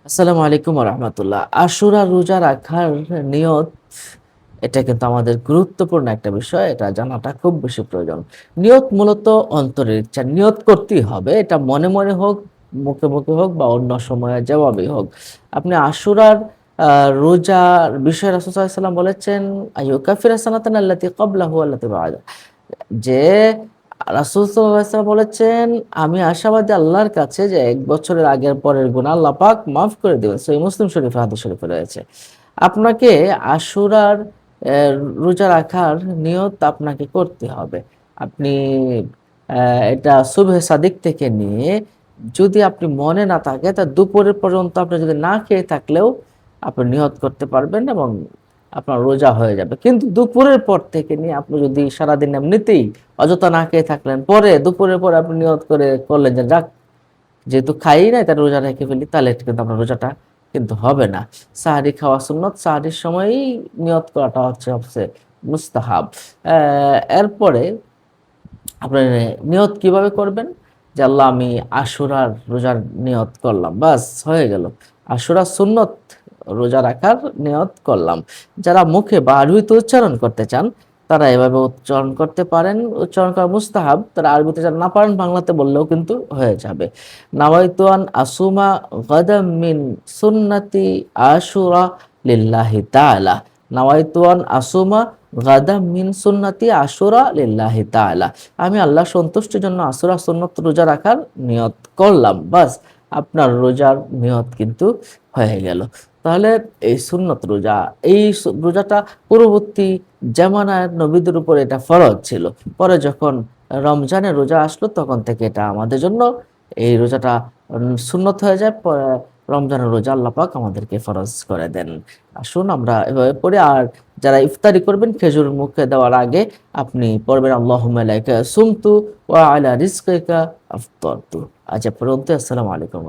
আসসালামু আলাইকুম রহমতুল্লাহ। আশুরা রোজা রাখার নিয়ত, এটা কিন্তু আমাদের গুরুত্বপূর্ণ একটা বিষয়। এটা জানাটা খুব বেশি প্রয়োজন। নিয়ত মূলত অন্তরের ইচ্ছা। নিয়ত করতেই হবে। এটা মনে, মনে হোক, মুখে, মুখে হোক বা অন্য সময়ে যেভাবেই হোক। আপনি আশুরার আ রোজার বিষয়ে রাসূল সাল্লাল্লাহু আলাইহি ওয়াসাল্লাম বলেছেন, আইয়ুকাফিরা সানাতান আল্লাতী ক্বাবলাহু ওয়াল্লাতী বা'দা। যে রাসূল সাল্লাল্লাহু আলাইহি ওয়াসাল্লাম বলেছেন, আমি আশাবাদী আল্লাহর কাছে যে ১ বছরের আগের পরের গুনাহ আল্লাহ পাক মাফ করে দিবেন। সহিহ মুসলিম শরীফে হাদিস শরীফে রয়েছে। আপনাকে আশুরার রোজা রাখার নিয়ত আপনাকে করতে হবে। আপনি এটা সুবহে সাদিক থেকে নিয়ে যদি আপনি মনে না থাকে তা দুপুরের পর্যন্ত আপনি যদি না খেয়ে থাকলেও আপনি নিয়ত করতে পারবেন এবং আপনার রোজা হয়ে যাবে। কিন্তু দুপুরের পর থেকে নিয়ে আপনি যদি সারাদিন এমনিতেই অযথা না খেয়ে থাকলেন, পরে দুপুরের পরে আপনি নিয়ত করে করলেন যে যাক যেহেতু খাই নাই তাহলে রোজা রেখে ফেলি, তাহলে কিন্তু আপনার রোজাটা কিন্তু হবে না। সাহারি খাওয়া সুন্নত, সাহারির সময়ই নিয়ত করাটা হচ্ছে সবচেয়ে মুস্তাহাব। এরপরে আপনার নিয়ত কিভাবে করবেন? যে আল্লাহ আমি আশুরার রোজার নিয়ত করলাম। বাস হয়ে গেল। আশুরা সুন্নত রোজা রাখার নিয়ত করলাম। যারা মুখে বা আরবিতে উচ্চারণ করতে চান, তারা এভাবে উচ্চারণ করতে পারেন। উচ্চারণ করা মুস্তাহাব। তারা আরবিতে যারা না পারেন বাংলাতে বললেও কিন্তু হয়ে যাবে। নাওয়াইতু আন আসুমা গাদাম মিন সুন্নতি আশুরা লিল্লাহি তাআলা। নাওয়াইতু আন আসুমা গাদাম মিন সুন্নতি আশুরা লিল্লাহি তাআলা। আমি আল্লাহর সন্তুষ্টির জন্য আশুরা সুন্নত রোজা রাখার নিয়ত করলাম। বাস আপনার রোজার নিয়ত কিন্তু হয়ে গেল। তাহলে এই সুন্নত রোজা, এই রোজাটা পূর্ববর্তী জামানার নবীদের উপর এটা ফরজ ছিল। পরে যখন রমজানের রোজা আসলো তখন থেকে এটা আমাদের জন্য এই রোজাটা সুন্নত হয়ে যায়। পরে রমজানের রোজা আল্লাহ পাক আমাদেরকে ফরজ করে দেন। আসুন আমরা এভাবে পড়ি। আর যারা ইফতারি করবেন খেজুর মুখে দেওয়ার আগে আপনি পড়বেন আল্লাহুম্মা লাকা সুমতু ওয়া আলা রিজকিকা আফতারতু। আজ এ পর্যন্ত। আসসালামু আলাইকুম।